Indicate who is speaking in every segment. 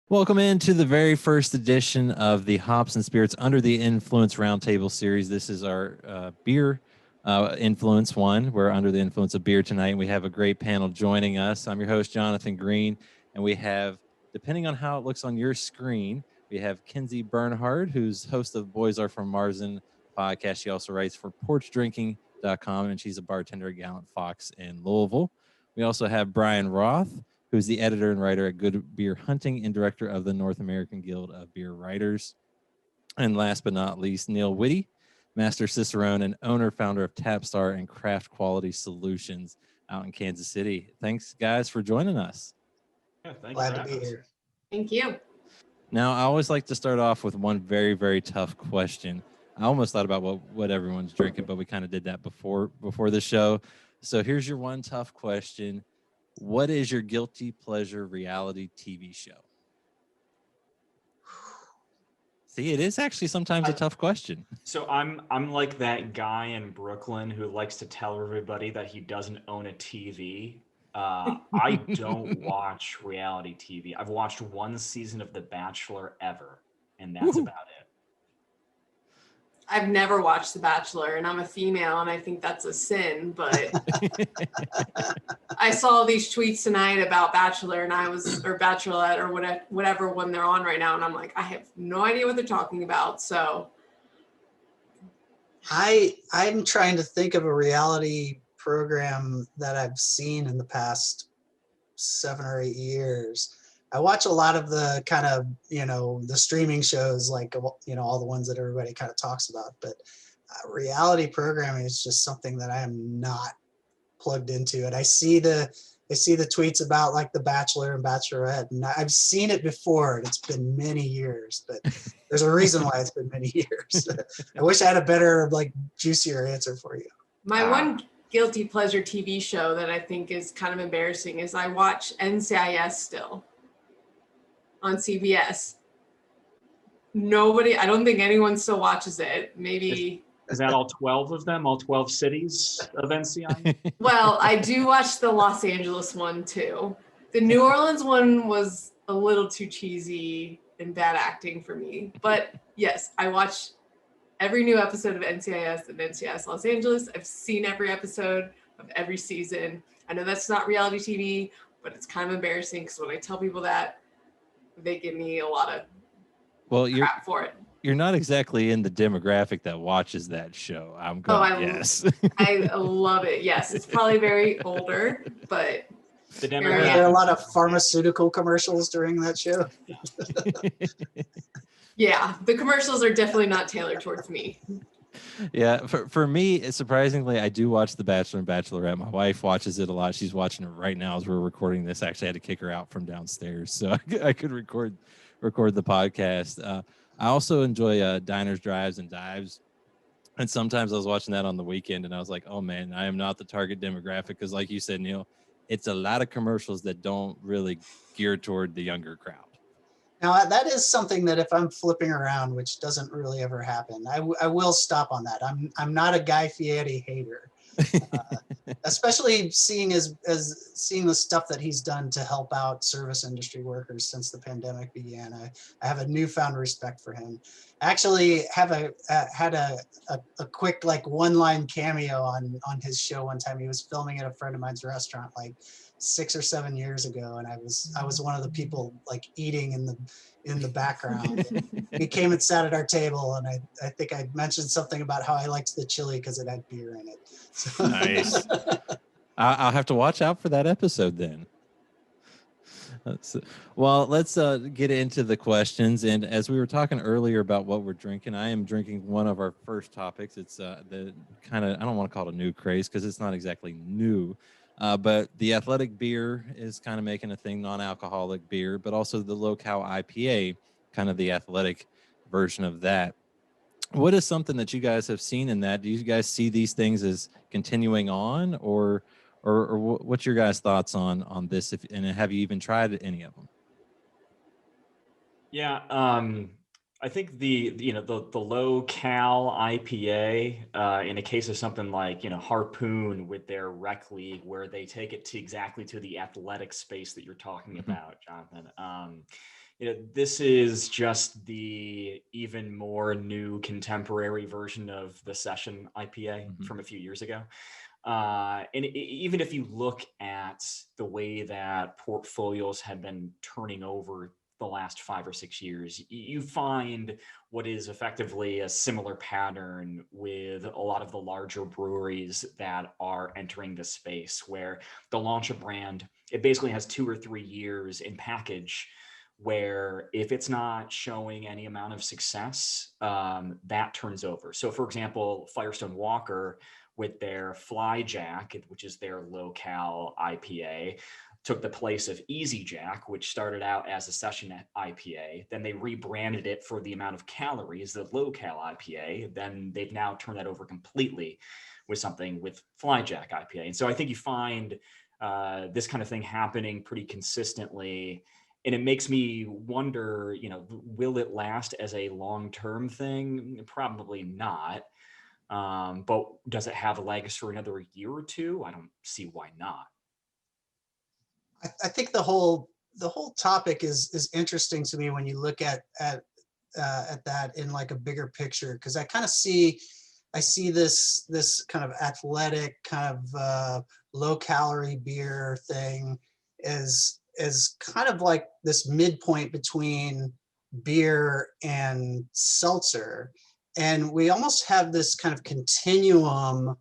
Speaker 1: Welcome into the very first edition of the Hops and Spirits Under the Influence Roundtable series. This is our beer influence one. We're under the influence of beer tonight, and we have a great panel joining us. I'm your host, Jonathan Green, and we have, depending on how it looks on your screen, we have Kindsey Bernhard, who's host of Boys Are From Marzen podcast. She also writes for porchdrinking.com, and she's a bartender at Gallant Fox in Louisville. We also have Bryan Roth, who's the editor and writer at Good Beer Hunting and director of the North American Guild of Beer Writers. And last but not least, Neil Witte, master Cicerone and owner, founder of Tapstar and Craft Quality Solutions out in Kansas City. Thanks, guys, for joining us.
Speaker 2: Yeah,
Speaker 3: Glad to be here.
Speaker 4: Thank you.
Speaker 1: Now, I always like to start off with one very, very tough question. I almost thought about what everyone's drinking, but we kind of did that before the show. So here's your one tough question. What is your guilty pleasure reality TV show? See, it is actually sometimes a tough question.
Speaker 2: So I'm like that guy in Brooklyn who likes to tell everybody that he doesn't own a TV. I don't watch reality TV. I've watched one season of The Bachelor ever, and that's about it.
Speaker 4: I've never watched The Bachelor, and I'm a female, and I think that's a sin, but I saw these tweets tonight about Bachelor, and or Bachelorette, or whatever one they're on right now, and I'm like, I have no idea what they're talking about, so.
Speaker 3: I'm trying to think of a reality program that I've seen in the past 7 or 8 years. I watch a lot of the kind of, the streaming shows, like, all the ones that everybody kind of talks about, but reality programming is just something that I am not plugged into. And I see the tweets about like The Bachelor and Bachelorette, and I've seen it before, and it's been many years, but there's a reason why it's been many years. I wish I had a better, like, juicier answer for you.
Speaker 4: My one guilty pleasure TV show that I think is kind of embarrassing is I watch NCIS still on CBS. I don't think anyone still watches it. Maybe.
Speaker 2: Is that all 12 of them? All 12 cities of NCI?
Speaker 4: Well, I do watch the Los Angeles one too. The New Orleans one was a little too cheesy and bad acting for me. But yes, I watch every new episode of NCIS and NCIS Los Angeles. I've seen every episode of every season. I know that's not reality TV, but it's kind of embarrassing because when I tell people that, they give me a lot of crap for it.
Speaker 1: You're not exactly in the demographic that watches that show. I'm going yes.
Speaker 4: I love it. Yes, it's probably very older, but
Speaker 2: the
Speaker 3: Are there a lot of pharmaceutical commercials during that show?
Speaker 4: Yeah, the commercials are definitely not tailored towards me.
Speaker 1: Yeah, for me, surprisingly, I do watch The Bachelor and Bachelorette. My wife watches it a lot. She's watching it right now as we're recording this. Actually, I had to kick her out from downstairs so I could record the podcast. I also enjoy Diners, Drives, and Dives. And sometimes I was watching that on the weekend, and I was like, oh, man, I am not the target demographic. Because like you said, Neil, it's a lot of commercials that don't really gear toward the younger crowd.
Speaker 3: Now, that is something that if I'm flipping around, which doesn't really ever happen, I will stop on that. I'm not a Guy Fieri hater, especially seeing seeing the stuff that he's done to help out service industry workers since the pandemic began. I have a newfound respect for him. Actually, had a quick, like, one-line cameo on his show one time. He was filming at a friend of mine's restaurant, like 6 or 7 years ago, and I was one of the people, like, eating in the background. He came and sat at our table, and I think I mentioned something about how I liked the chili because it had beer in it. So.
Speaker 1: Nice. I'll have to watch out for that episode then. Well, let's get into the questions. And as we were talking earlier about what we're drinking, I am drinking one of our first topics. It's the kind of, I don't want to call it a new craze because it's not exactly new. But the athletic beer is kind of making a thing, non-alcoholic beer, but also the low-cal IPA, kind of the athletic version of that. What is something that you guys have seen in that? Do you guys see these things as continuing on, or what's your guys' thoughts on this? And have you even tried any of them?
Speaker 2: Yeah, I think the low cal IPA in a case of something like Harpoon with their rec league, where they take it to exactly to the athletic space that you're talking about, Jonathan. This is just the even more new contemporary version of the Session IPA from a few years ago. And even if you look at the way that portfolios have been turning over the last 5 or 6 years, you find what is effectively a similar pattern with a lot of the larger breweries that are entering the space, where they'll launch a brand. It basically has 2 or 3 years in package, where if it's not showing any amount of success, that turns over. So for example, Firestone Walker with their Fly Jack, which is their low-cal IPA, took the place of Easy Jack, which started out as a Session IPA. Then they rebranded it for the amount of calories, the low-cal IPA. Then they've now turned that over completely with something with Fly Jack IPA. And so I think you find this kind of thing happening pretty consistently. And it makes me wonder, will it last as a long-term thing? Probably not. But does it have legs for another year or two? I don't see why not.
Speaker 3: I think the whole topic is interesting to me when you look at that in like a bigger picture, because I see this kind of athletic, kind of low calorie beer thing as kind of like this midpoint between beer and seltzer. And we almost have this kind of continuum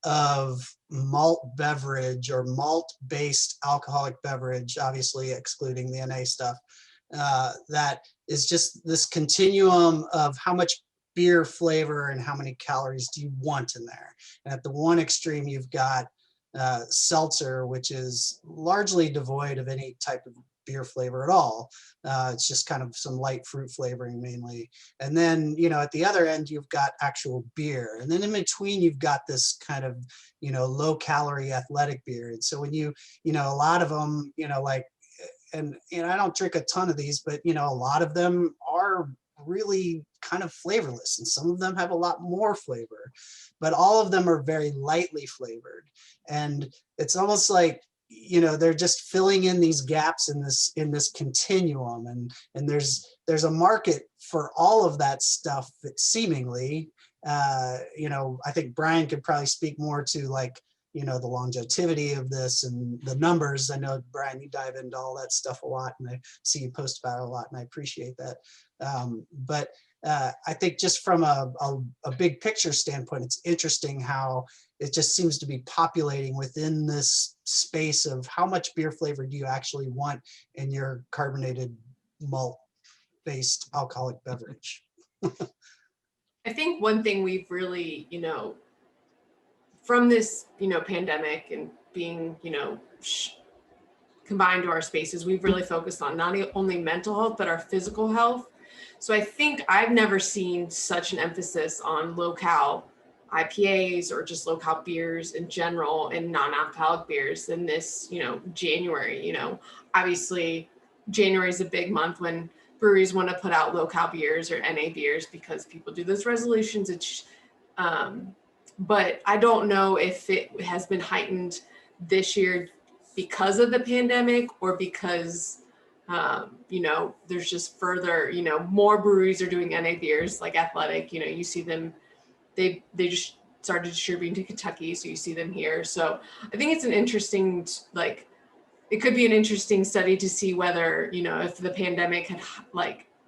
Speaker 3: of malt beverage or malt-based alcoholic beverage, obviously excluding the NA stuff, that is just this continuum of how much beer flavor and how many calories do you want in there. And at the one extreme, you've got seltzer, which is largely devoid of any type of beer flavor at all. It's just kind of some light fruit flavoring mainly. And then, at the other end, you've got actual beer. And then in between, you've got this kind of, low calorie athletic beer. And so when a lot of them, like, and I don't drink a ton of these, but, a lot of them are really kind of flavorless, and some of them have a lot more flavor, but all of them are very lightly flavored. And it's almost like, they're just filling in these gaps in this continuum, and there's a market for all of that stuff, seemingly. I think Bryan could probably speak more to, like, the longevity of this and the numbers. I know, Bryan, you dive into all that stuff a lot, and I see you post about it a lot, and I appreciate that. But I think just from a big picture standpoint, it's interesting how it just seems to be populating within this space of how much beer flavor do you actually want in your carbonated malt-based alcoholic beverage.
Speaker 4: I think one thing we've really, from this, pandemic and being, combined to our spaces, we've really focused on not only mental health, but our physical health. So I think I've never seen such an emphasis on low-cal IPAs or just low-cal beers in general and non-alcoholic beers than this, January. Obviously January is a big month when breweries want to put out low-cal beers or NA beers because people do those resolutions. But I don't know if it has been heightened this year because of the pandemic or because there's just further, more breweries are doing NA beers like Athletic, you see them, they just started distributing to Kentucky. So you see them here. So I think it's an interesting, it could be an interesting study to see whether, if the pandemic had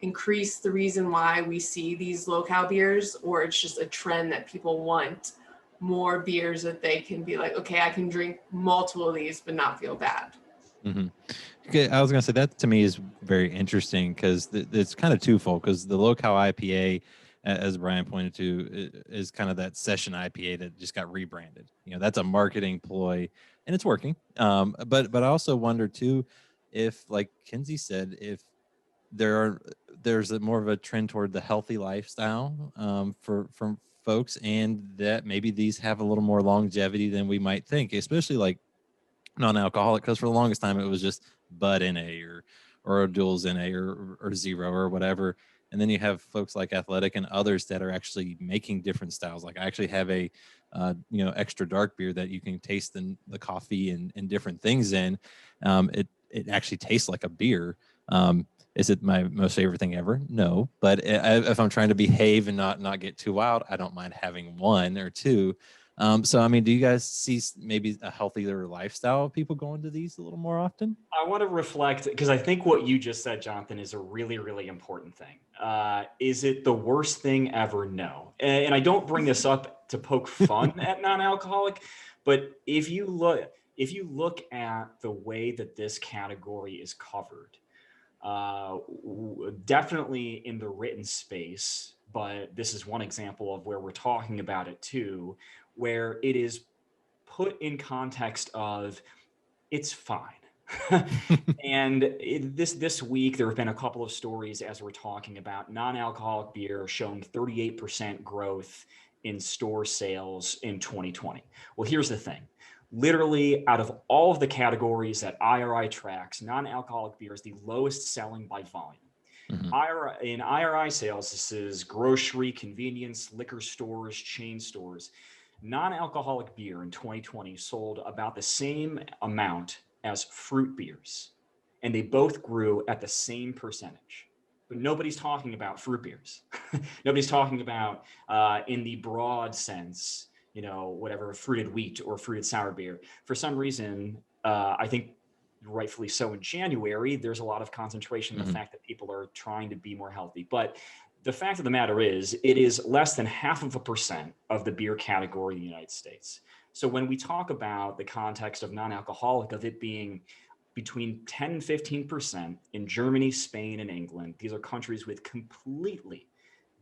Speaker 4: increased the reason why we see these low-cal beers, or it's just a trend that people want more beers that they can be like, okay, I can drink multiple of these, but not feel bad.
Speaker 1: Mm-hmm. Okay, I was going to say that to me is very interesting because it's kind of twofold, because the low-cal IPA, as Bryan pointed to, is kind of that Session IPA that just got rebranded. That's a marketing ploy, and it's working. But I also wonder too, if, like Kindsey said, if there's more of a trend toward the healthy lifestyle from folks, and that maybe these have a little more longevity than we might think, especially like non-alcoholic, because for the longest time it was just Bud NA or O'Doul's NA or Zero or whatever. And then you have folks like Athletic and others that are actually making different styles. Like I actually have a extra dark beer that you can taste the coffee and different things in. It actually tastes like a beer. Is it my most favorite thing ever? No, but if I'm trying to behave and not get too wild, I don't mind having one or two. So, I mean, do you guys see maybe a healthier lifestyle of people going to these a little more often?
Speaker 2: I want to reflect because I think what you just said, Jonathan, is a really, really important thing. Is it the worst thing ever? No. And I don't bring this up to poke fun at non-alcoholic, but if you look at the way that this category is covered, definitely in the written space, but this is one example of where we're talking about it too, where it is put in context of it's fine. And this week, there have been a couple of stories as we're talking about non-alcoholic beer showing 38% growth in store sales in 2020. Well, here's the thing. Literally, out of all of the categories that IRI tracks, non-alcoholic beer is the lowest selling by volume.
Speaker 1: Mhm.
Speaker 2: In IRI sales, this is grocery, convenience, liquor stores, chain stores. Non-alcoholic beer in 2020 sold about the same amount as fruit beers, and they both grew at the same percentage. But nobody's talking about fruit beers. Nobody's talking about, in the broad sense, whatever fruited wheat or fruited sour beer. For some reason, I think rightfully so in January, there's a lot of concentration in the
Speaker 1: Mhm.
Speaker 2: fact that people are trying to be more healthy. But the fact of the matter is, it is less than 0.5% of the beer category in the United States. So when we talk about the context of non-alcoholic, of it being between 10 and 15% in Germany, Spain, and England, these are countries with completely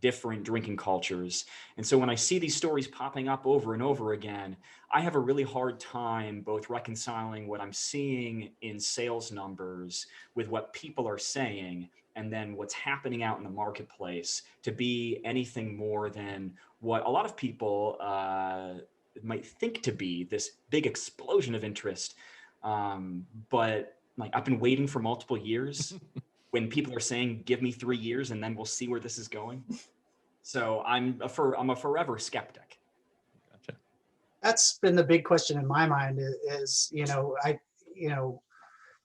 Speaker 2: different drinking cultures. And so when I see these stories popping up over and over again, I have a really hard time both reconciling what I'm seeing in sales numbers with what people are saying and then what's happening out in the marketplace to be anything more than what a lot of people might think to be this big explosion of interest. But like I've been waiting for multiple years when people are saying, give me 3 years and then we'll see where this is going. So I'm a forever skeptic.
Speaker 1: Gotcha.
Speaker 3: That's been the big question in my mind is, you know,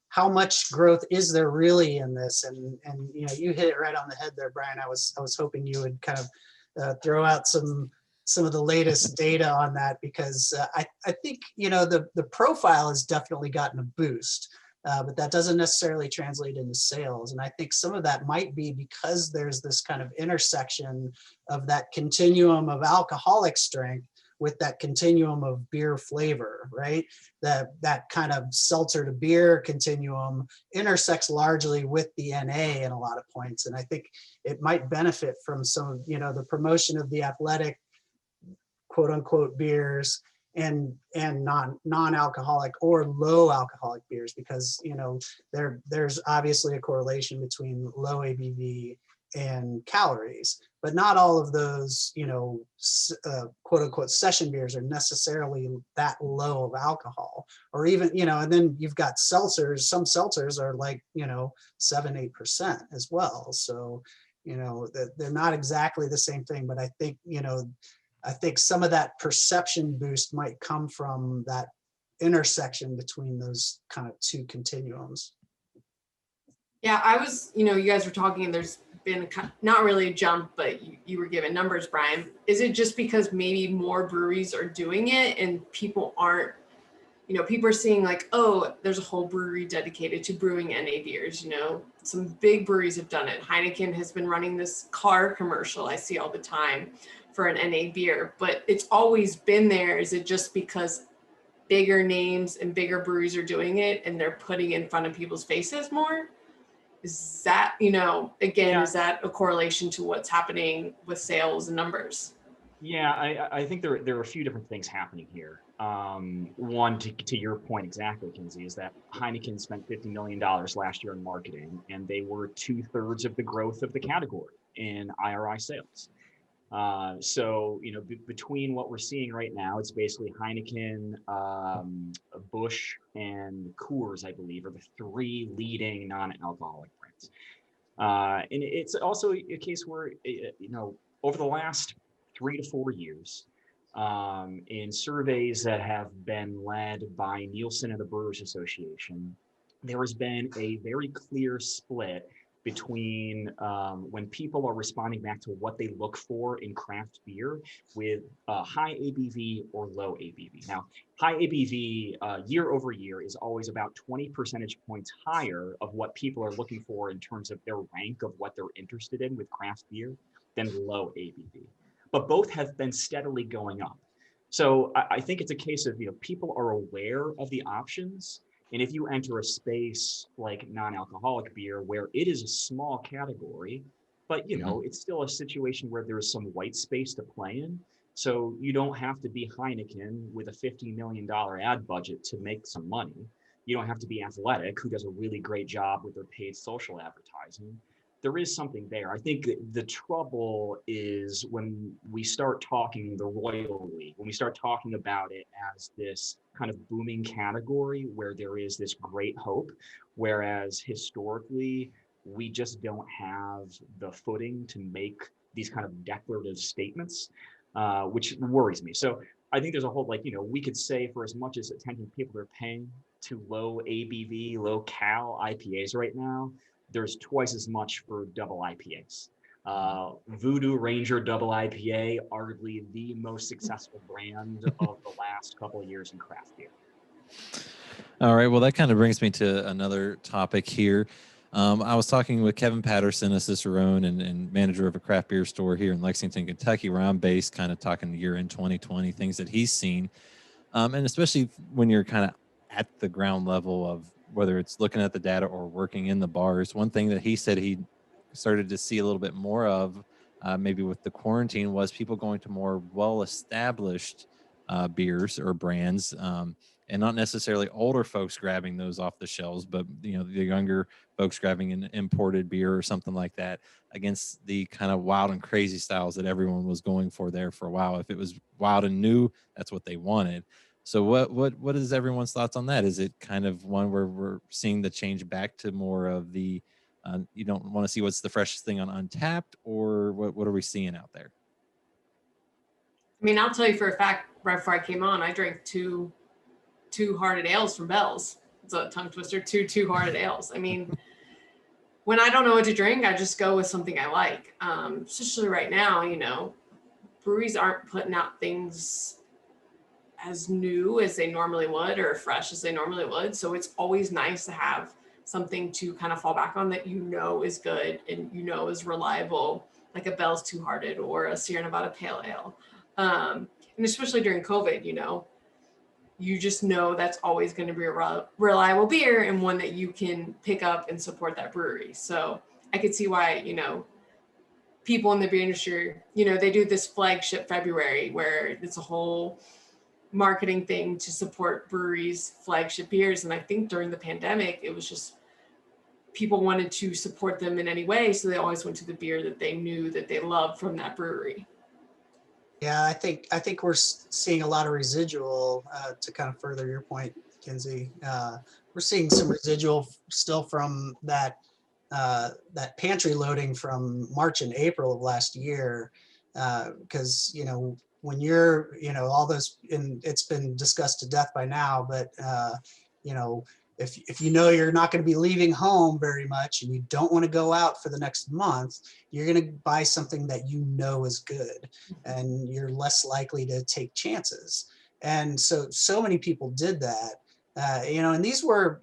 Speaker 3: how much growth is there really in this? And you hit it right on the head there, Brian. I was hoping you would kind of throw out some of the latest data on that, because I think the profile has definitely gotten a boost, but that doesn't necessarily translate into sales. And I think some of that might be because there's this kind of intersection of that continuum of alcoholic strength with that continuum of beer flavor, right? That kind of seltzer to beer continuum intersects largely with the NA in a lot of points. And I think it might benefit from some of, the promotion of the athletic quote unquote beers and non-alcoholic or low alcoholic beers, because there's obviously a correlation between low ABV and calories, but not all of those quote unquote session beers are necessarily that low of alcohol, or even and then you've got seltzers. Some seltzers are like 7-8% as well, so they're not exactly the same thing. But I think some of that perception boost might come from that intersection between those kind of two continuums.
Speaker 4: Yeah, I was, you guys were talking and there's been not really a jump, but you were given numbers, Brian. Is it just because maybe more breweries are doing it and people aren't, people are seeing like, oh, there's a whole brewery dedicated to brewing NA beers, some big breweries have done it. Heineken has been running this car commercial I see all the time for an NA beer, but it's always been there. Is it just because bigger names and bigger breweries are doing it and they're putting it in front of people's faces more? Is that, is that a correlation to what's happening with sales and numbers?
Speaker 2: Yeah, I think there are a few different things happening here. One, to your point exactly, Kindsey, is that Heineken spent $50 million last year in marketing, and they were 2/3 of the growth of the category in IRI sales. So, between what we're seeing right now, it's basically Heineken, Busch, and Coors, I believe, are the 3 leading non-alcoholic brands. And it's also a case where, over the last 3 to 4 years, in surveys that have been led by Nielsen and the Brewers Association, there has been a very clear split between when people are responding back to what they look for in craft beer with high ABV or low ABV. Now, high ABV year over year is always about 20 percentage points higher of what people are looking for in terms of their rank of what they're interested in with craft beer than low ABV. But both have been steadily going up. So I think it's a case of, people are aware of the options. And if you enter a space like non-alcoholic beer, where it is a small category, but it's still a situation where there's some white space to play in. So you don't have to be Heineken with a $50 million ad budget to make some money. You don't have to be Athletic, who does a really great job with their paid social advertising. There is something there. I think the trouble is when we start talking the Royal League, when we start talking about it as this kind of booming category where there is this great hope, whereas historically we just don't have the footing to make these kind of declarative statements, which worries me. So I think there's a whole, we could say for as much as attention people are paying to low ABV, low cal IPAs right now, there's twice as much for double IPAs. Voodoo Ranger Double IPA, arguably the most successful brand of the last couple of years in craft beer.
Speaker 1: All right, well, that kind of brings me to another topic here. I was talking with Kevin Patterson, a Cicerone and manager of a craft beer store here in Lexington, Kentucky, where I'm based, kind of talking year in 2020, things that he's seen. And especially when you're kind of at the ground level of whether it's looking at the data or working in the bars. One thing that he said he started to see a little bit more of, maybe with the quarantine, was people going to more well-established beers or brands, and not necessarily older folks grabbing those off the shelves, but the younger folks grabbing an imported beer or something like that, against the kind of wild and crazy styles that everyone was going for there for a while. If it was wild and new, that's what they wanted. So what is everyone's thoughts on that? Is it kind of one where we're seeing the change back to more of the you don't want to see what's the freshest thing on Untapped, or what are we seeing out there?
Speaker 4: I mean, I'll tell you for a fact, right before I came on, I drank two hearted ales from Bell's. It's a tongue twister, two hearted ales. I mean, when I don't know what to drink, I just go with something I like. Especially right now, breweries aren't putting out things as new as they normally would or fresh as they normally would. So it's always nice to have something to kind of fall back on that is good and is reliable, like a Bell's Two Hearted or a Sierra Nevada Pale Ale. And especially during COVID, you just know that's always going to be a reliable beer and one that you can pick up and support that brewery. So I could see why, people in the beer industry, they do this flagship February where it's a whole marketing thing to support breweries' flagship beers. And I think during the pandemic, it was just people wanted to support them in any way. So they always went to the beer that they knew that they loved from that brewery.
Speaker 3: Yeah, I think we're seeing a lot of residual to kind of further your point, Kindsey. We're seeing some residual still from that pantry loading from March and April of last year, because when you're all those, and it's been discussed to death by now, but if you're not going to be leaving home very much and you don't want to go out for the next month, you're going to buy something that is good, and you're less likely to take chances. And so many people did that. And these were,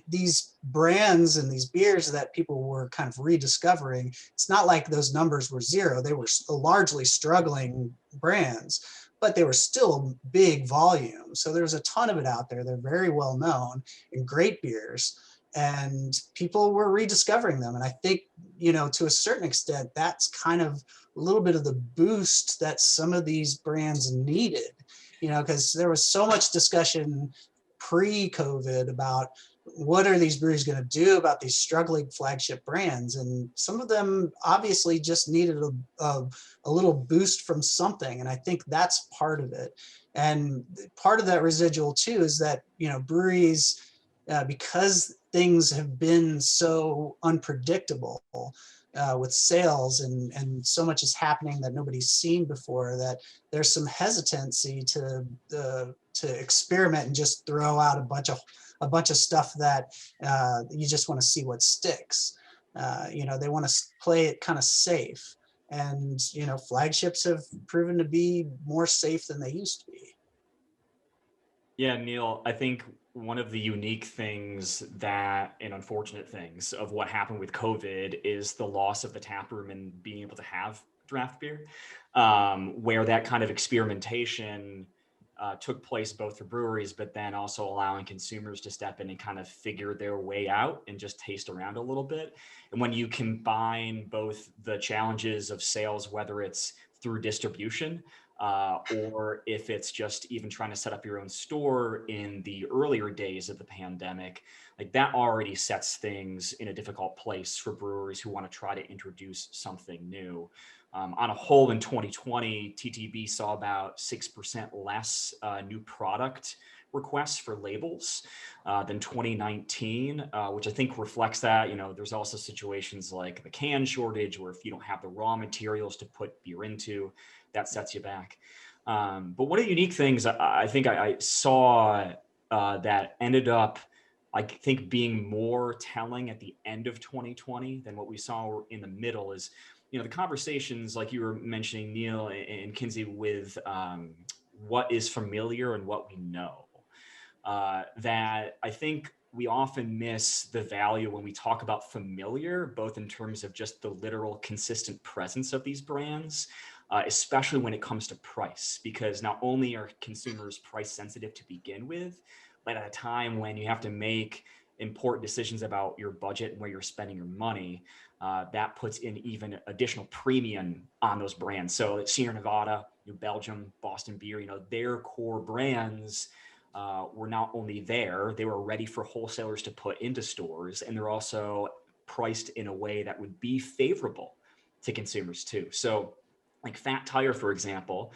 Speaker 3: these brands and these beers that people were kind of rediscovering. It's not like those numbers were zero. They were largely struggling brands, but they were still big volume. So there's a ton of it out there. They're very well known and great beers, and people were rediscovering them. And I think, to a certain extent, that's kind of a little bit of the boost that some of these brands needed, because there was so much discussion pre-COVID about what are these breweries going to do about these struggling flagship brands, and some of them obviously just needed a little boost from something, and I think that's part of it. And part of that residual too is that breweries, because things have been so unpredictable with sales, and so much is happening that nobody's seen before, that there's some hesitancy to experiment and just throw out a bunch of stuff that you just want to see what sticks. They want to play it kind of safe. And, flagships have proven to be more safe than they used to be.
Speaker 2: Yeah, Neil, I think one of the unique things and unfortunate things of what happened with COVID is the loss of the tap room and being able to have draft beer, where that kind of experimentation took place both for breweries, but then also allowing consumers to step in and kind of figure their way out and just taste around a little bit. And when you combine both the challenges of sales, whether it's through distribution, or if it's just even trying to set up your own store in the earlier days of the pandemic, like that already sets things in a difficult place for breweries who want to try to introduce something new. On a whole, in 2020, TTB saw about 6% less new product requests for labels than 2019, which I think reflects that. There's also situations like the can shortage, where if you don't have the raw materials to put beer into, that sets you back. But one of the unique things I think I saw that ended up, I think, being more telling at the end of 2020 than what we saw in the middle is, the conversations like you were mentioning, Neil and Kindsey, with what is familiar and what we know. That I think we often miss the value when we talk about familiar, both in terms of just the literal consistent presence of these brands, especially when it comes to price, because not only are consumers price sensitive to begin with, but at a time when you have to make important decisions about your budget and where you're spending your money, that puts in even additional premium on those brands. So Sierra Nevada, New Belgium, Boston Beer, their core brands were not only there, they were ready for wholesalers to put into stores, and they're also priced in a way that would be favorable to consumers too. So like Fat Tire, for example,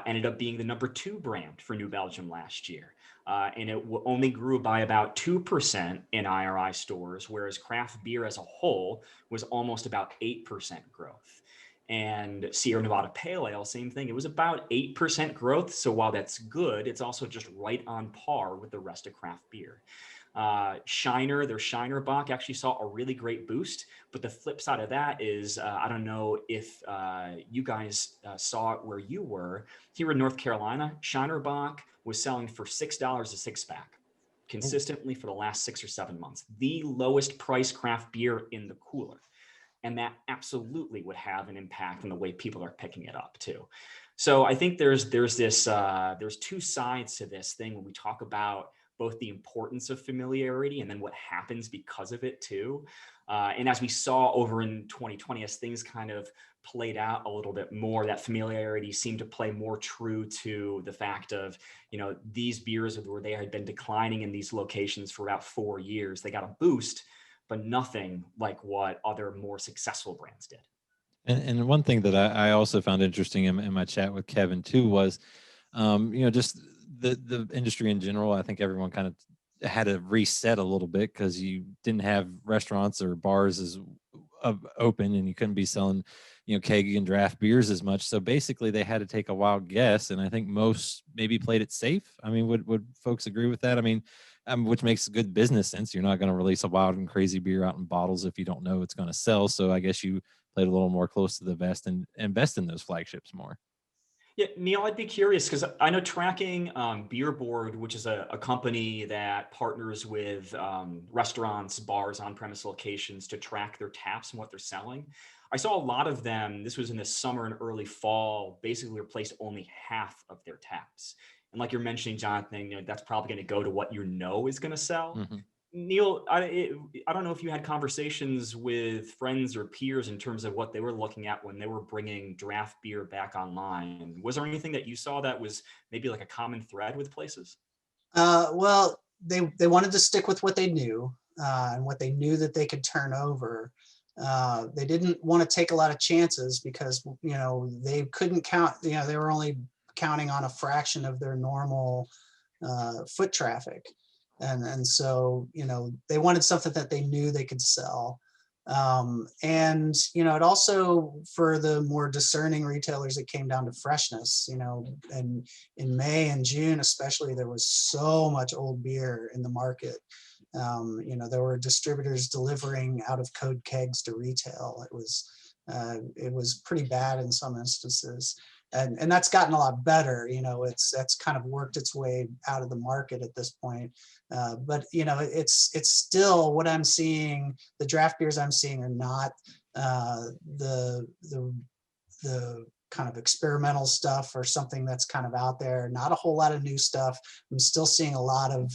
Speaker 2: ended up being the number 2 brand for New Belgium last year. And it only grew by about 2% in IRI stores, whereas craft beer as a whole was almost about 8% growth. And Sierra Nevada Pale Ale, same thing. It was about 8% growth. So while that's good, it's also just right on par with the rest of craft beer. Shiner, their Shiner Bock actually saw a really great boost. But the flip side of that is, I don't know if you guys saw it where you were. Here in North Carolina, Shiner Bock was selling for $6 a six-pack consistently for the last 6 or 7 months. The lowest price craft beer in the cooler. And that absolutely would have an impact on the way people are picking it up too. So I think there's two sides to this thing when we talk about both the importance of familiarity and then what happens because of it too. And as we saw over in 2020, as things kind of played out a little bit more, that familiarity seemed to play more true to the fact of, these beers where they had been declining in these locations for about 4 years, they got a boost, but nothing like what other more successful brands did.
Speaker 1: And one thing that I also found interesting in my chat with Kevin too was, just the industry in general. I think everyone kind of had to reset a little bit because you didn't have restaurants or bars as open, and you couldn't be selling, keg and draft beers as much. So basically, they had to take a wild guess, and I think most maybe played it safe. I mean, would folks agree with that? I mean, which makes good business sense. You're not going to release a wild and crazy beer out in bottles if you don't know it's going to sell. So I guess you played a little more close to the vest and invest in those flagships more.
Speaker 2: Yeah, Neil, I'd be curious because I know tracking Beer Board, which is a company that partners with restaurants, bars, on-premise locations to track their taps and what they're selling. I saw a lot of them, this was in the summer and early fall, basically replaced only half of their taps. And like you're mentioning, Jonathan, that's probably going to go to what is going to sell.
Speaker 1: Mm-hmm.
Speaker 2: Neil, I don't know if you had conversations with friends or peers in terms of what they were looking at when they were bringing draft beer back online. Was there anything that you saw that was maybe like a common thread with places?
Speaker 3: Well, they wanted to stick with what they knew and what they knew that they could turn over. They didn't want to take a lot of chances because, they couldn't count, they were only counting on a fraction of their normal foot traffic. And so, they wanted something that they knew they could sell. And, it also, for the more discerning retailers, it came down to freshness, and in May and June, especially, there was so much old beer in the market. There were distributors delivering out of code kegs to retail. It was pretty bad in some instances. And that's gotten a lot better. That's kind of worked its way out of the market at this point. But it's still what I'm seeing. The draft beers I'm seeing are not the kind of experimental stuff or something that's kind of out there. Not a whole lot of new stuff. I'm still seeing a lot of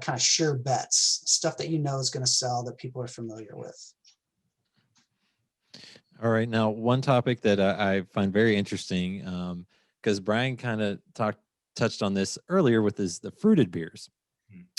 Speaker 3: kind of sure bets, stuff that is going to sell, that people are familiar with.
Speaker 1: All right. Now, one topic that I find very interesting, because Bryan kind of touched on this earlier with the fruited beers.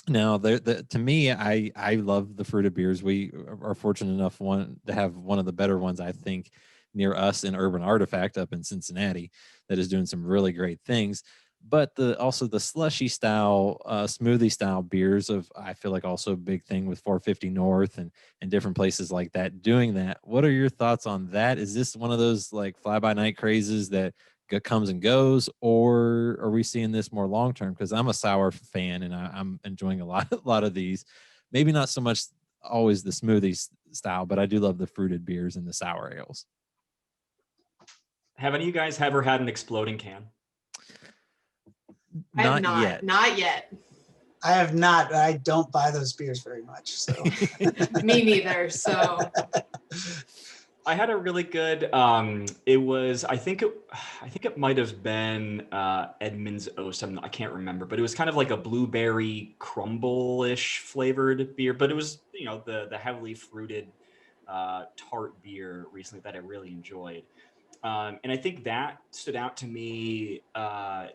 Speaker 1: Now, to me, I love the fruited beers. We are fortunate enough to have one of the better ones, I think, near us in Urban Artifact up in Cincinnati that is doing some really great things. But also the slushy style, smoothie style beers I feel like also a big thing with 450 North and different places like that doing that. What are your thoughts on that? Is this one of those like fly by night crazes that comes and goes, or are we seeing this more long term? Because I'm a sour fan and I'm enjoying a lot of these. Maybe not so much always the smoothie style, but I do love the fruited beers and the sour ales.
Speaker 2: Have any of you guys ever had an exploding can?
Speaker 1: Not yet.
Speaker 4: Not yet.
Speaker 3: I have not. I don't buy those beers very much. So
Speaker 4: Me neither. So
Speaker 2: I had a really good. It was. I think it might have been Edmund's Oast. I can't remember, but it was kind of like a blueberry crumble-ish flavored beer. But it was the heavily fruited tart beer recently that I really enjoyed. And I think that stood out to me.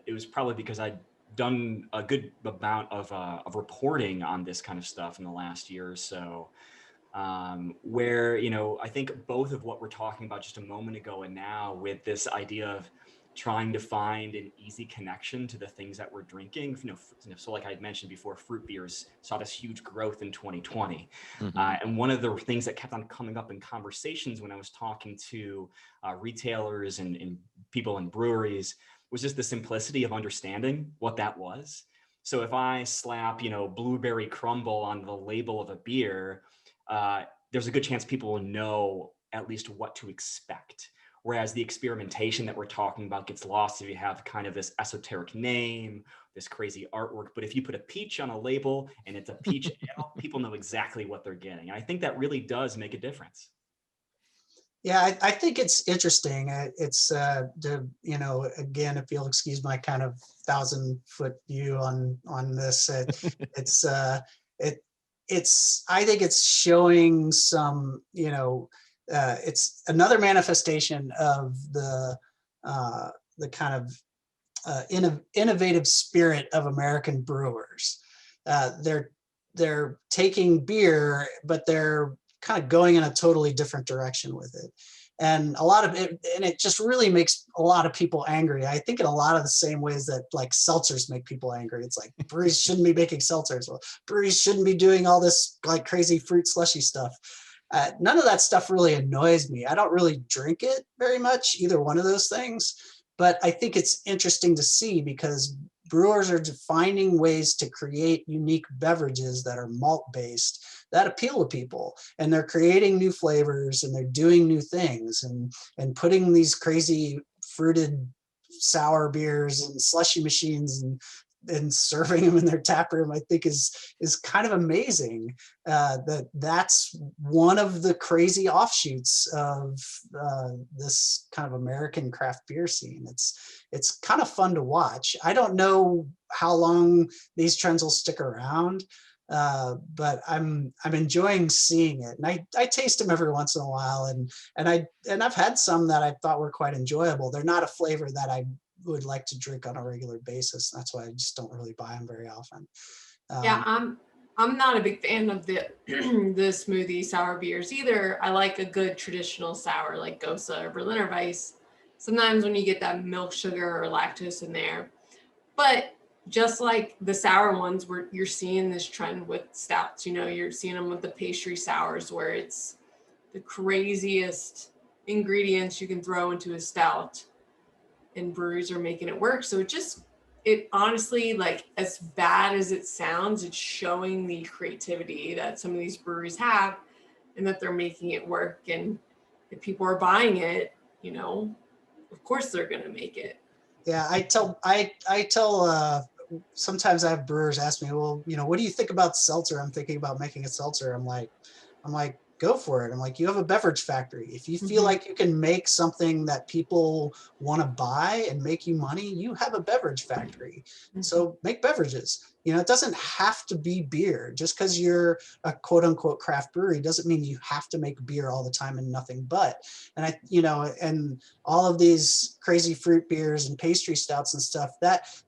Speaker 2: It was probably because I'd done a good amount of reporting on this kind of stuff in the last year or so, where, I think both of what we're talking about just a moment ago and now with this idea of trying to find an easy connection to the things that we're drinking. So like I had mentioned before, fruit beers saw this huge growth in 2020. Mm-hmm. And one of the things that kept on coming up in conversations when I was talking to retailers and people in breweries was just the simplicity of understanding what that was. So if I slap, blueberry crumble on the label of a beer, there's a good chance people will know at least what to expect. Whereas the experimentation that we're talking about gets lost if you have kind of this esoteric name, this crazy artwork. But if you put a peach on a label and it's a peach ale, people know exactly what they're getting. And I think that really does make a difference.
Speaker 3: Yeah, I think it's interesting. It's, again, if you'll excuse my kind of 1,000-foot view on this, I think it's showing some, it's another manifestation of the kind of innovative spirit of American brewers. They're taking beer, but they're kind of going in a totally different direction with it. And a lot of it, and it just really makes a lot of people angry. I think in a lot of the same ways that like seltzers make people angry. It's like breweries shouldn't be making seltzers. Well, breweries shouldn't be doing all this like crazy fruit slushy stuff. None of that stuff really annoys me. I don't really drink it very much, either one of those things. But I think it's interesting to see because brewers are finding ways to create unique beverages that are malt-based that appeal to people. And they're creating new flavors and they're doing new things and putting these crazy fruited sour beers and slushy machines and serving them in their tap room, I think is kind of amazing. That's one of the crazy offshoots of this kind of American craft beer scene. It's kind of fun to watch. I don't know how long these trends will stick around, but I'm enjoying seeing it. And I taste them every once in a while, and I've had some that I thought were quite enjoyable. They're not a flavor that I would like to drink on a regular basis. That's why I just don't really buy them very often.
Speaker 4: Yeah, I'm not a big fan of the the smoothie sour beers either. I like a good traditional sour like Gosa or Berliner Weiss. Sometimes when you get that milk sugar or lactose in there. But just like the sour ones, where you're seeing this trend with stouts, you're seeing them with the pastry sours where it's the craziest ingredients you can throw into a stout. And breweries are making it work. So it honestly, like, as bad as it sounds, it's showing the creativity that some of these breweries have and that they're making it work. And if people are buying it, you know, of course they're going to make it.
Speaker 3: Yeah, I tell sometimes I have brewers ask me, well, you know, what do you think about seltzer? I'm thinking about making a seltzer. I'm like, go for it. I'm like, you have a beverage factory. If you feel like you can make something that people want to buy and make you money, you have a beverage factory. So make beverages. You know, it doesn't have to be beer. Just because you're a quote unquote craft brewery doesn't mean you have to make beer all the time and nothing but. And and all of these crazy fruit beers and pastry stouts and stuff,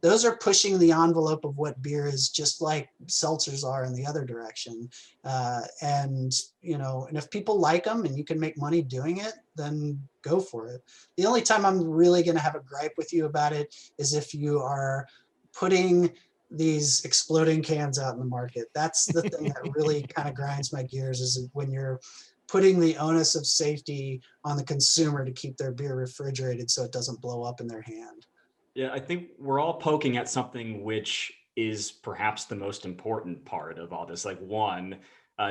Speaker 3: those are pushing the envelope of what beer is, just like seltzers are in the other direction. And if people like them and you can make money doing it, then go for it. The only time I'm really going to have a gripe with you about it is if you are putting these exploding cans out in the market. That's the thing that really kind of grinds my gears, is when you're putting the onus of safety on the consumer to keep their beer refrigerated so it doesn't blow up in their hand.
Speaker 2: Yeah, I think we're all poking at something which is perhaps the most important part of all this. Like, one,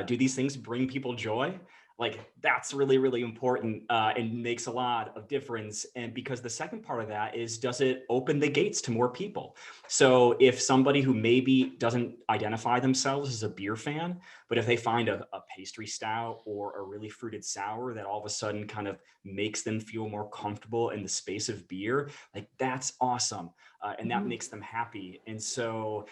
Speaker 2: do these things bring people joy? Like, that's really, really important and makes a lot of difference. And because the second part of that is, does it open the gates to more people? So if somebody who maybe doesn't identify themselves as a beer fan, but if they find a pastry stout or a really fruited sour that all of a sudden kind of makes them feel more comfortable in the space of beer, like, that's awesome. And that makes them happy. And so,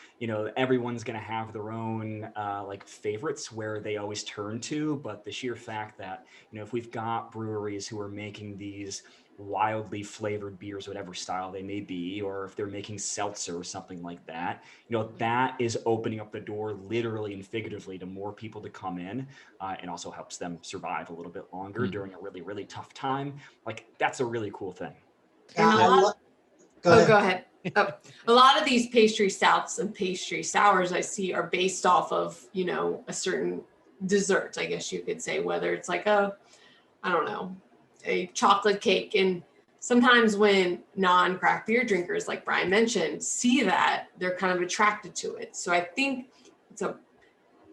Speaker 2: everyone's going to have their own like favorites where they always turn to. But the sheer fact that, if we've got breweries who are making these wildly flavored beers, whatever style they may be, or if they're making seltzer or something like that, that is opening up the door literally and figuratively to more people to come in, and also helps them survive a little bit longer during a really, really tough time. Like, that's a really cool thing.
Speaker 4: And
Speaker 3: Go ahead.
Speaker 4: Go ahead. A lot of these pastry stouts and pastry sours I see are based off of, a certain dessert, I guess you could say, whether it's like a chocolate cake. And sometimes when non-craft beer drinkers, like Bryan mentioned, see that, they're kind of attracted to it. So I think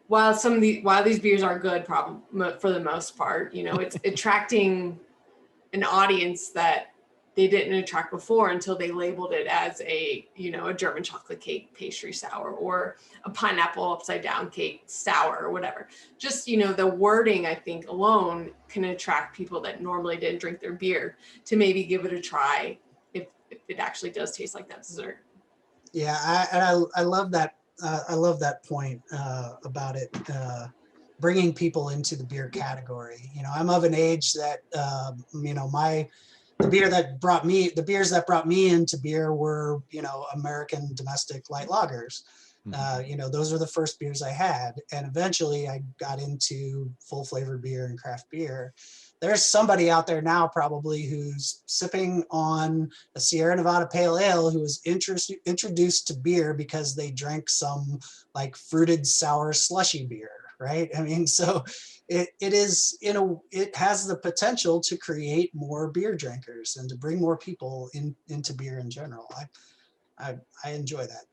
Speaker 4: while these beers are good, for the most part, it's attracting an audience that they didn't attract before until they labeled it as a German chocolate cake pastry sour or a pineapple upside down cake sour or whatever. Just, the wording, I think, alone can attract people that normally didn't drink their beer to maybe give it a try if it actually does taste like that dessert.
Speaker 3: Yeah, I love that. I love that point about it bringing people into the beer category. I'm of an age that the beers that brought me into beer were, American domestic light lagers. Those were the first beers I had. And eventually I got into full flavored beer and craft beer. There's somebody out there now probably who's sipping on a Sierra Nevada Pale Ale who was introduced to beer because they drank some like fruited sour slushy beer, right? I mean, so it has the potential to create more beer drinkers and to bring more people into beer in general. I enjoy that.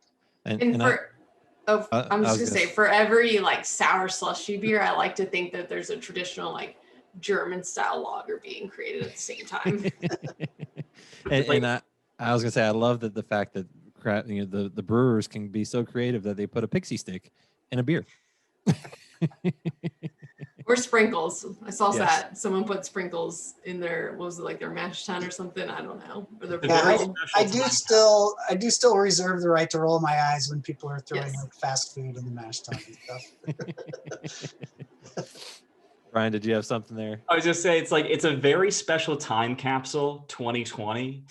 Speaker 4: I'm just gonna say, for every like sour slushy beer, I like to think that there's a traditional like German style lager being created at the same time.
Speaker 1: I was gonna say, I love the fact that the brewers can be so creative that they put a pixie stick in a beer.
Speaker 4: Or sprinkles. I saw that someone put sprinkles in their, what was it, like their mash tun or something? I don't know. Or their
Speaker 3: I do still reserve the right to roll my eyes when people are throwing like fast food in the mash tun and stuff.
Speaker 1: Bryan, did you have something there?
Speaker 2: I was just saying, it's a very special time capsule, 2020,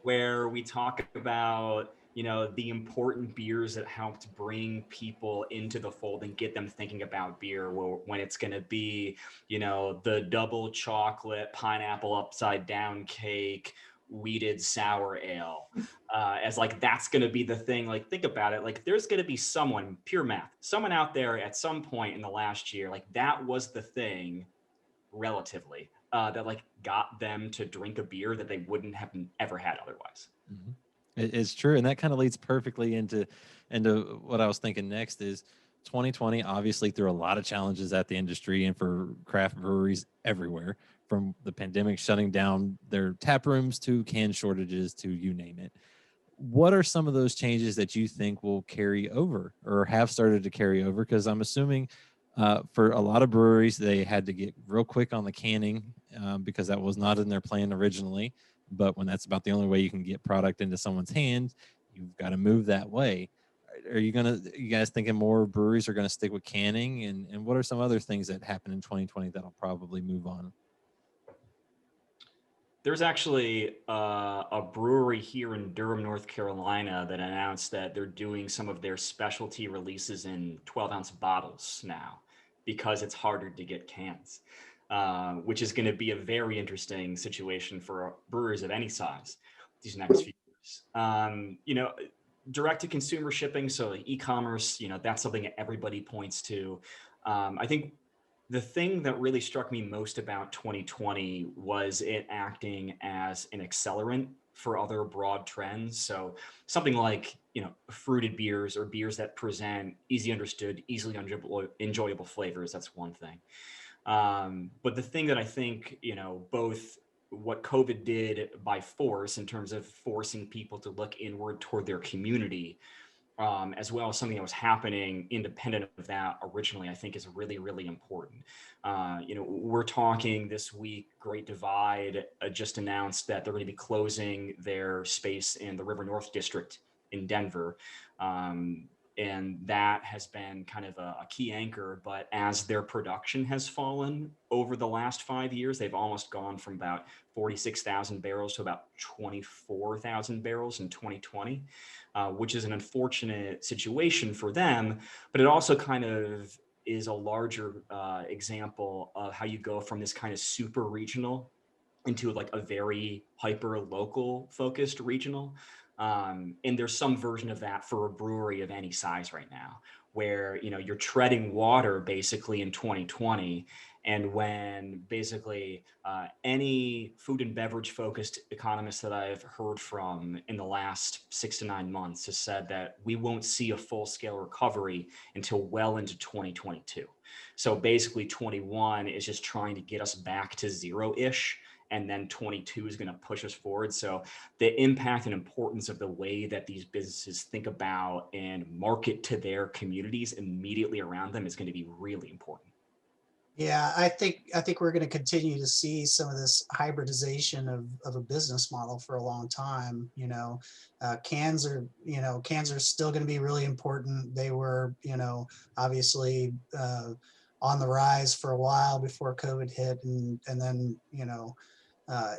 Speaker 2: where we talk about the important beers that helped bring people into the fold and get them thinking about beer, when it's going to be, the double chocolate pineapple upside down cake, wheated sour ale, as like, that's going to be the thing. Like, think about it. Like, there's going to be someone out there at some point in the last year, like, that was the thing relatively that like got them to drink a beer that they wouldn't have ever had otherwise.
Speaker 1: Mm-hmm. It's true, and that kind of leads perfectly into what I was thinking next is 2020 obviously threw a lot of challenges at the industry and for craft breweries everywhere, from the pandemic shutting down their tap rooms to can shortages to you name it. What are some of those changes that you think will carry over or have started to carry over? Because I'm assuming for a lot of breweries, they had to get real quick on the canning because that was not in their plan originally. But when that's about the only way you can get product into someone's hand, you've got to move that way. You guys thinking more breweries are going to stick with canning? And what are some other things that happened in 2020 that'll probably move on?
Speaker 2: There's actually a brewery here in Durham, North Carolina that announced that they're doing some of their specialty releases in 12-ounce bottles now because it's harder to get cans, which is going to be a very interesting situation for breweries of any size these next few years. Direct to consumer shipping, so e-commerce, that's something that everybody points to. I think the thing that really struck me most about 2020 was it acting as an accelerant for other broad trends. So something like, fruited beers or beers that present easy understood, easily enjoyable flavors. That's one thing. But the thing that I think, both what COVID did by force in terms of forcing people to look inward toward their community, as well as something that was happening independent of that originally, I think is really, really important. We're talking this week, Great Divide just announced that they're going to be closing their space in the River North District in Denver. And that has been kind of a key anchor, but as their production has fallen over the last 5 years, they've almost gone from about 46,000 barrels to about 24,000 barrels in 2020, which is an unfortunate situation for them, but it also kind of is a larger example of how you go from this kind of super regional into like a very hyper local focused regional. And there's some version of that for a brewery of any size right now, where you're treading water basically in 2020. And when basically any food and beverage focused economist that I've heard from in the last 6 to 9 months has said that we won't see a full scale recovery until well into 2022. So basically 21 is just trying to get us back to zero-ish. And then 22 is going to push us forward. So the impact and importance of the way that these businesses think about and market to their communities immediately around them is going to be really important.
Speaker 3: Yeah, I think we're going to continue to see some of this hybridization of a business model for a long time. Cans are still going to be really important. They were, obviously on the rise for a while before COVID hit, and then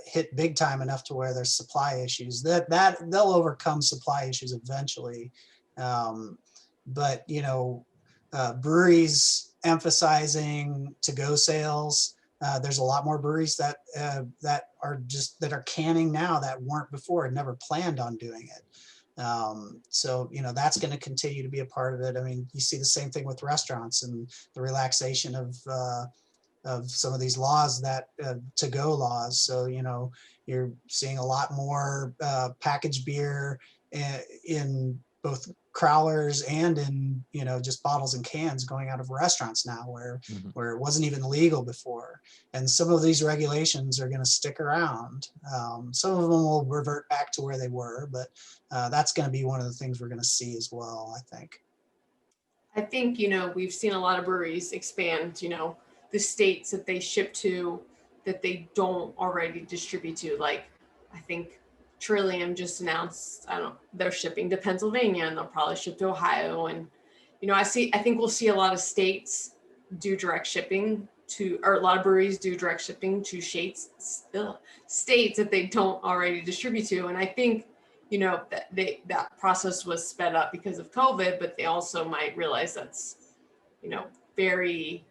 Speaker 3: hit big time enough to where there's supply issues. That they'll overcome supply issues eventually, but breweries emphasizing to-go sales. There's a lot more breweries that are canning now that weren't before and never planned on doing it. So that's going to continue to be a part of it. I mean, you see the same thing with restaurants and the relaxation of some of these laws, that to-go laws. So you're seeing a lot more packaged beer in both crowlers and in just bottles and cans going out of restaurants now, where it wasn't even legal before. And some of these regulations are going to stick around. Some of them will revert back to where they were, but that's going to be one of the things we're going to see as well, I think.
Speaker 4: I think we've seen a lot of breweries expand the states that they ship to that they don't already distribute to. Like, I think Trillium just announced, they're shipping to Pennsylvania, and they'll probably ship to Ohio. And, I think we'll see a lot of states do direct shipping or a lot of breweries do direct shipping to states that they don't already distribute to. And I think, that process was sped up because of COVID, but they also might realize that's, very,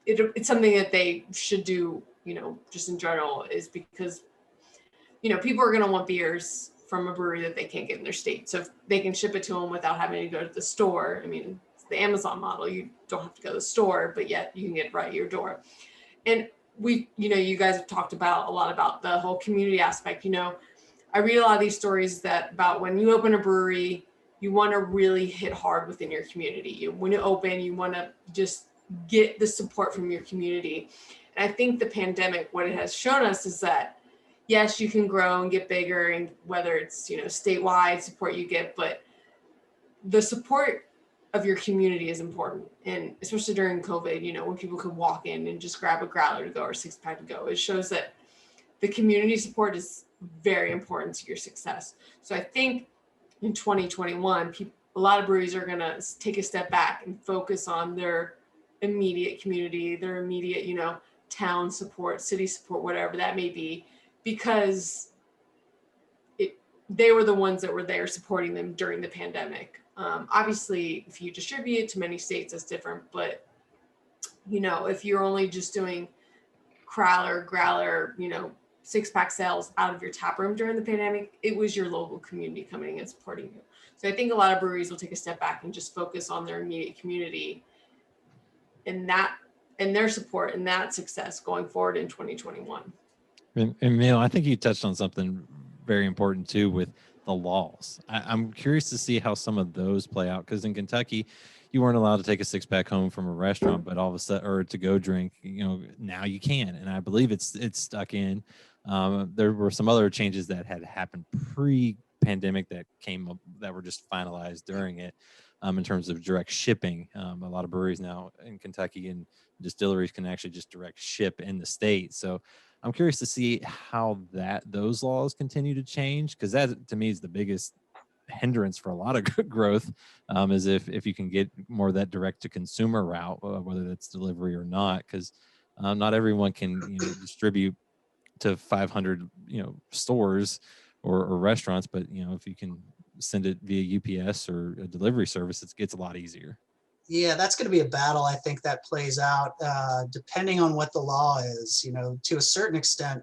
Speaker 4: it's something that they should do, just in general, is because people are going to want beers from a brewery that they can't get in their state. So if they can ship it to them without having to go to the store, I mean, it's the Amazon model. You don't have to go to the store, but yet you can get it right at your door. And you guys have talked about a lot about the whole community aspect. I read a lot of these stories that about when you open a brewery, you want to really hit hard within your community. When you open, you want to just get the support from your community. And I think the pandemic, what it has shown us is that, yes, you can grow and get bigger, and whether it's, statewide support you get, but the support of your community is important. And especially during COVID, when people could walk in and just grab a growler to go or a 6-pack to go, it shows that the community support is very important to your success. So I think in 2021, a lot of breweries are going to take a step back and focus on their immediate community, their immediate, town support, city support, whatever that may be, because they were the ones that were there supporting them during the pandemic. Obviously, if you distribute it to many states, that's different. But, if you're only just doing growler, 6-pack sales out of your tap room during the pandemic, it was your local community coming in and supporting you. So I think a lot of breweries will take a step back and just focus on their immediate community and their support and that success going forward in 2021.
Speaker 1: And I think you touched on something very important too with the laws. I'm curious to see how some of those play out, because in Kentucky, you weren't allowed to take a 6-pack home from a restaurant, but all of a sudden, or to go drink, now you can. And I believe it's stuck in. There were some other changes that had happened pre-pandemic that came up that were just finalized during it, in terms of direct shipping. A lot of breweries now in Kentucky and distilleries can actually just direct ship in the state. So I'm curious to see how those laws continue to change, because that to me is the biggest hindrance for a lot of growth, is if you can get more of that direct to consumer route, whether that's delivery or not, because not everyone can distribute to 500 stores or restaurants, but if you can send it via UPS or a delivery service, it gets a lot easier.
Speaker 3: Yeah, that's going to be a battle, I think, that plays out depending on what the law is. To a certain extent,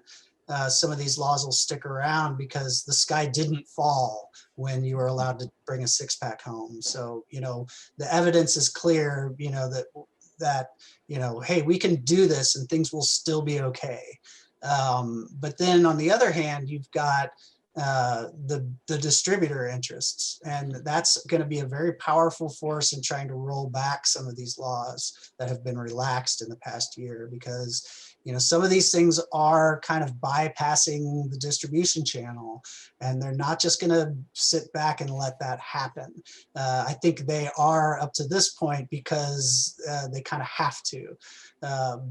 Speaker 3: some of these laws will stick around because the sky didn't fall when you were allowed to bring a 6-pack home. So, the evidence is clear, that hey, we can do this and things will still be okay. But then on the other hand, you've got the distributor interests, and that's going to be a very powerful force in trying to roll back some of these laws that have been relaxed in the past year, because some of these things are kind of bypassing the distribution channel, and they're not just going to sit back and let that happen. I think they are up to this point because they kind of have to,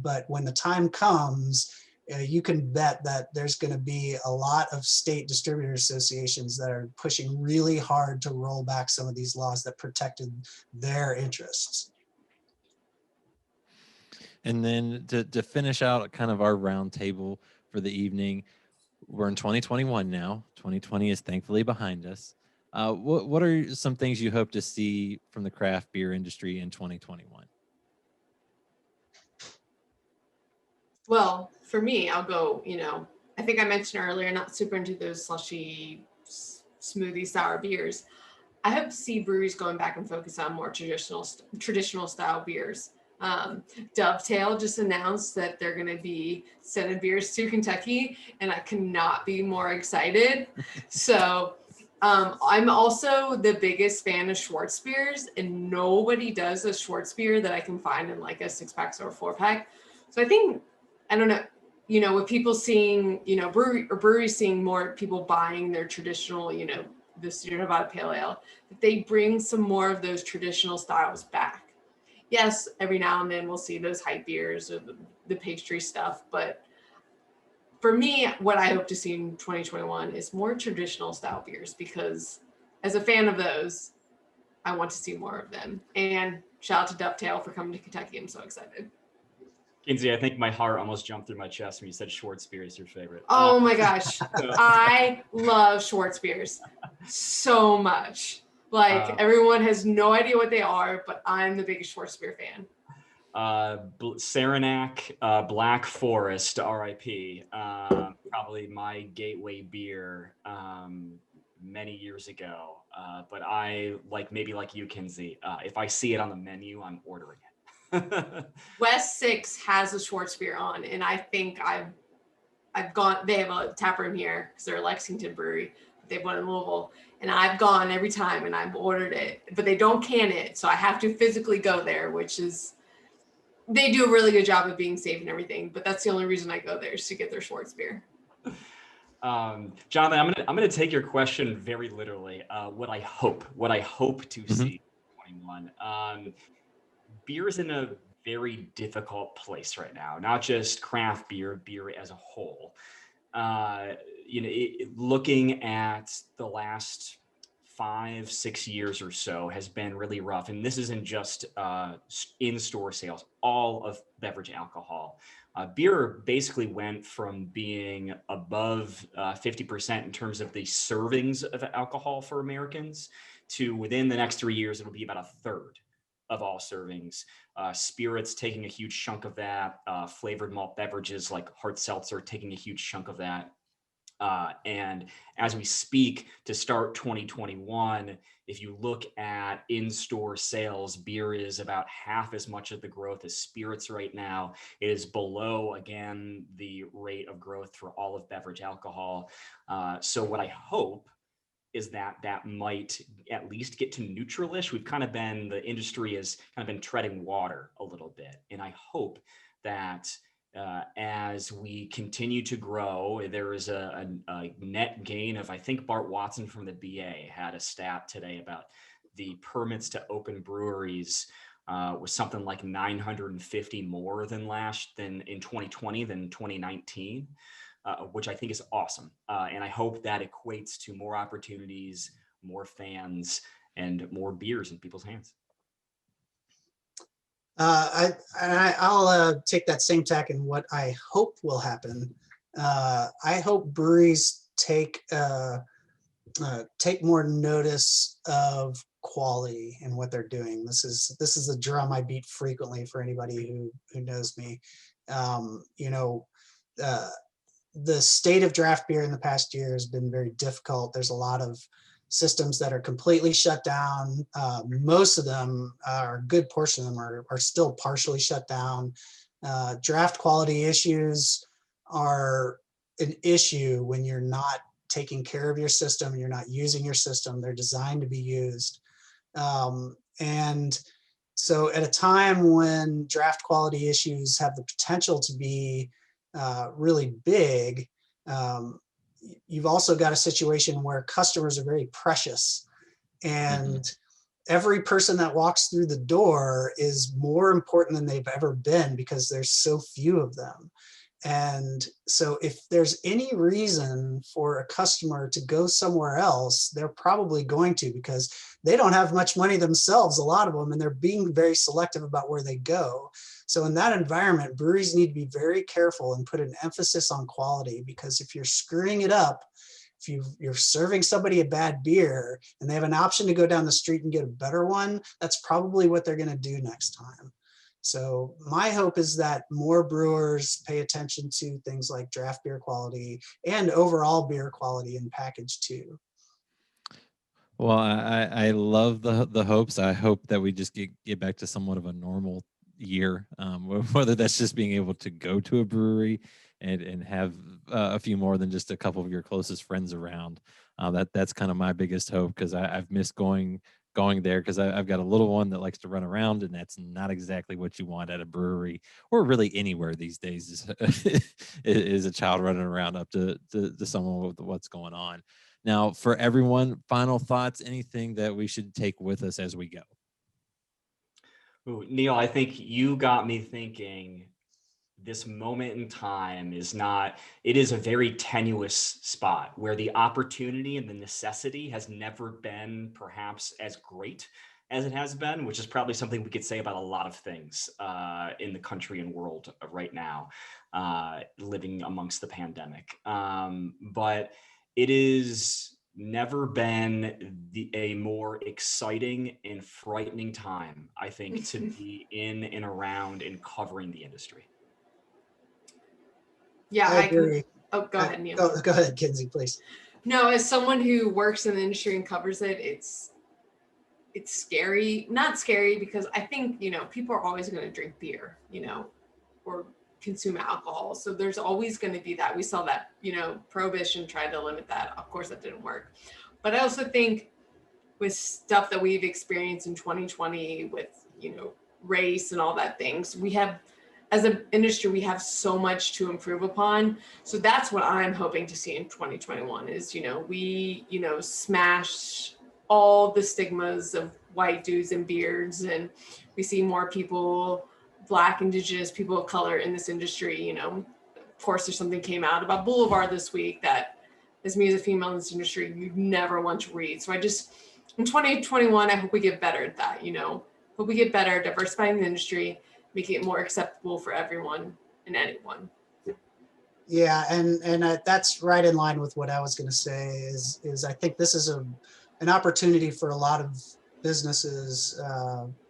Speaker 3: but when the time comes, you can bet that there's going to be a lot of state distributor associations that are pushing really hard to roll back some of these laws that protected their interests.
Speaker 1: And then to finish out kind of our roundtable for the evening, we're in 2021 now. 2020 is thankfully behind us. What are some things you hope to see from the craft beer industry in 2021?
Speaker 4: Well, for me, I'll go, I think I mentioned earlier, not super into those slushy, smoothie, sour beers. I hope to see breweries going back and focus on more traditional style beers. Dovetail just announced that they're going to be sending beers to Kentucky, and I cannot be more excited. So I'm also the biggest fan of Schwartz beers, and nobody does a Schwartz beer that I can find in like a 6-pack or a 4-pack. So I think, I don't know, with people seeing, breweries seeing more people buying their traditional, the Sierra Nevada Pale Ale, that they bring some more of those traditional styles back. Yes, every now and then we'll see those hype beers or the pastry stuff, but for me, what I hope to see in 2021 is more traditional style beers, because as a fan of those, I want to see more of them. And shout out to Dovetail for coming to Kentucky. I'm so excited.
Speaker 2: Kindsey, I think my heart almost jumped through my chest when you said Schwartz beer is your favorite.
Speaker 4: Oh my gosh. I love Schwartz beers so much. Like, everyone has no idea what they are, but I'm the biggest Schwartz beer fan.
Speaker 2: Saranac, Black Forest, RIP, probably my gateway beer many years ago. But I maybe like you, Kindsey. If I see it on the menu, I'm ordering it.
Speaker 4: West 6 has a Schwartz beer on, and I think I've I've gone, they have a tap room here because they're a Lexington brewery. They have one in Louisville, and I've gone every time and I've ordered it, but they don't can it. So I have to physically go there, which is, they do a really good job of being safe and everything, but that's the only reason I go there is to get their Schwartz beer.
Speaker 2: Jonathan, I'm gonna take your question very literally. What I hope to see in 21. Beer is in a very difficult place right now. Not just craft beer, beer as a whole. Looking at the last 5-6 years or so has been really rough, and this isn't just in-store sales. All of beverage alcohol. Beer basically went from being above 50% in terms of the servings of alcohol for Americans to within the next 3 years, it'll be about a third of all servings. Spirits taking a huge chunk of that. Flavored malt beverages like hard seltzer taking a huge chunk of that. And as we speak to start 2021, if you look at in-store sales, beer is about half as much of the growth as spirits right now. It is below, again, the rate of growth for all of beverage alcohol. So what I hope is that might at least get to neutral-ish. The industry has kind of been treading water a little bit. And I hope that as we continue to grow, there is a net gain of, I think Bart Watson from the BA had a stat today about the permits to open breweries was something like 950 more than in 2020 than 2019. Which I think is awesome. And I hope that equates to more opportunities, more fans, and more beers in people's hands.
Speaker 3: I'll take that same tack in what I hope will happen. I hope breweries take more notice of quality in what they're doing. This is a drum I beat frequently for anybody who knows me. The state of draft beer in the past year has been very difficult. There's a lot of systems that are completely shut down. Most of them, a good portion of them are still partially shut down. Draft quality issues are an issue when you're not taking care of your system, you're not using your system. They're designed to be used. And so at a time when draft quality issues have the potential to be really big, you've also got a situation where customers are very precious, and every person that walks through the door is more important than they've ever been because there's so few of them. And so if there's any reason for a customer to go somewhere else, they're probably going to, because they don't have much money themselves, a lot of them, and they're being very selective about where they go. So in that environment, breweries need to be very careful and put an emphasis on quality, because if you're screwing it up, if you're serving somebody a bad beer and they have an option to go down the street and get a better one, that's probably what they're going to do next time. So my hope is that more brewers pay attention to things like draft beer quality and overall beer quality in package too.
Speaker 1: Well, I love the hopes. I hope that we just get back to somewhat of a normal year, whether that's just being able to go to a brewery and have a few more than just a couple of your closest friends around. That's kind of my biggest hope, because I've missed going there, because I've got a little one that likes to run around, and that's not exactly what you want at a brewery or really anywhere these days is a child running around up to someone with what's going on. Now, for everyone, final thoughts, anything that we should take with us as we go?
Speaker 2: Ooh, Neil, I think you got me thinking this moment in time is a very tenuous spot where the opportunity and the necessity has never been perhaps as great as it has been, which is probably something we could say about a lot of things in the country and world right now, living amongst the pandemic. But it has never been a more exciting and frightening time, I think, to be in and around and covering the industry.
Speaker 4: Yeah,
Speaker 3: I agree.
Speaker 4: Oh, go ahead, Neil.
Speaker 3: Go ahead, Kindsey, please.
Speaker 4: No, as someone who works in the industry and covers it, it's scary. Not scary, because I think, people are always going to drink beer, or consume alcohol. So there's always going to be that. We saw that, Prohibition tried to limit that. Of course, that didn't work. But I also think with stuff that we've experienced in 2020 with, race and all that things, we have, as an industry, we have so much to improve upon. So that's what I'm hoping to see in 2021 is, we, smash all the stigmas of white dudes and beards, and we see more people, Black, Indigenous, people of color in this industry. Of course, there's something came out about Boulevard this week that, as me as a female in this industry, you never want to read. So I just, in 2021, I hope we get better at that, hope we get better at diversifying the industry, making it more acceptable for everyone and anyone.
Speaker 3: Yeah, and that's right in line with what I was going to say is I think this is an opportunity for a lot of businesses,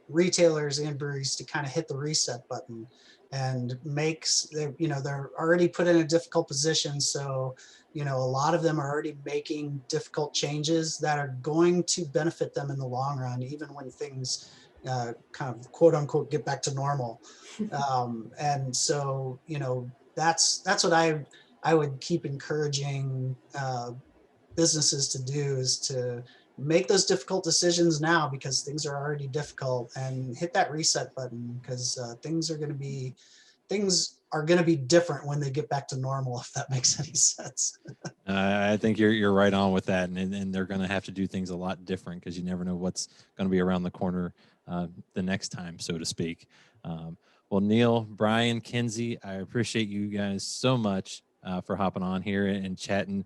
Speaker 3: retailers and breweries to kind of hit the reset button and they're already put in a difficult position. So, a lot of them are already making difficult changes that are going to benefit them in the long run, even when things kind of quote unquote get back to normal. And so, that's what I would keep encouraging businesses to do, is to make those difficult decisions now, because things are already difficult, and hit that reset button, because things are going to be different when they get back to normal, if that makes any sense.
Speaker 1: I think you're right on with that, and they're going to have to do things a lot different, because you never know what's going to be around the corner the next time, so to speak. Well, Neil, Bryan, Kindsey, I appreciate you guys so much for hopping on here and chatting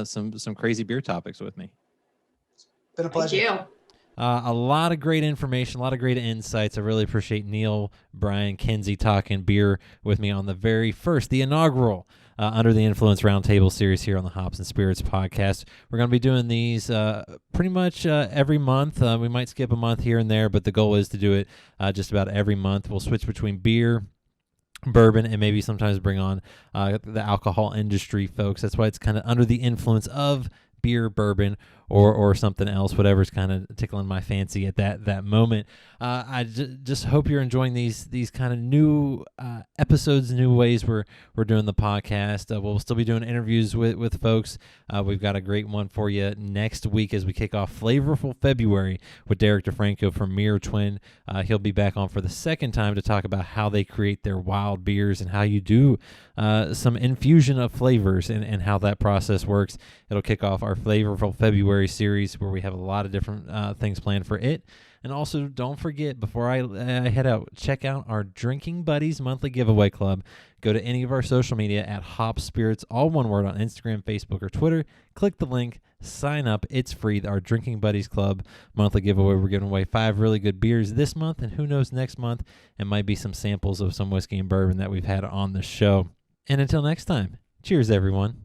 Speaker 1: some crazy beer topics with me.
Speaker 3: Been a pleasure.
Speaker 4: Thank you.
Speaker 5: A lot of great information, a lot of great insights. I really appreciate Neil, Bryan, Kindsey talking beer with me on the inaugural Under the Influence Roundtable series here on the Hops and Spirits podcast. We're going to be doing these pretty much every month. We might skip a month here and there, but the goal is to do it just about every month. We'll switch between beer, bourbon, and maybe sometimes bring on the alcohol industry folks. That's why it's kind of under the influence of beer, bourbon, or something else, whatever's kind of tickling my fancy at that moment. I just hope you're enjoying these kind of new episodes, new ways we're doing the podcast. We'll still be doing interviews with folks. We've got a great one for you next week as we kick off Flavorful February with Derek DeFranco from Mirror Twin. He'll be back on for the second time to talk about how they create their wild beers and how you do some infusion of flavors and how that process works. It'll kick off our Flavorful February series where we have a lot of different things planned for it. And also, don't forget, before I head out, check out our Drinking Buddies monthly giveaway club. Go to any of our social media at Hop Spirits, all one word, on Instagram, Facebook, or Twitter. Click the link, sign up. It's free. Our Drinking Buddies Club monthly giveaway. We're giving away 5 really good beers this month, and who knows, next month it might be some samples of some whiskey and bourbon that we've had on the show. And until next time, cheers, everyone.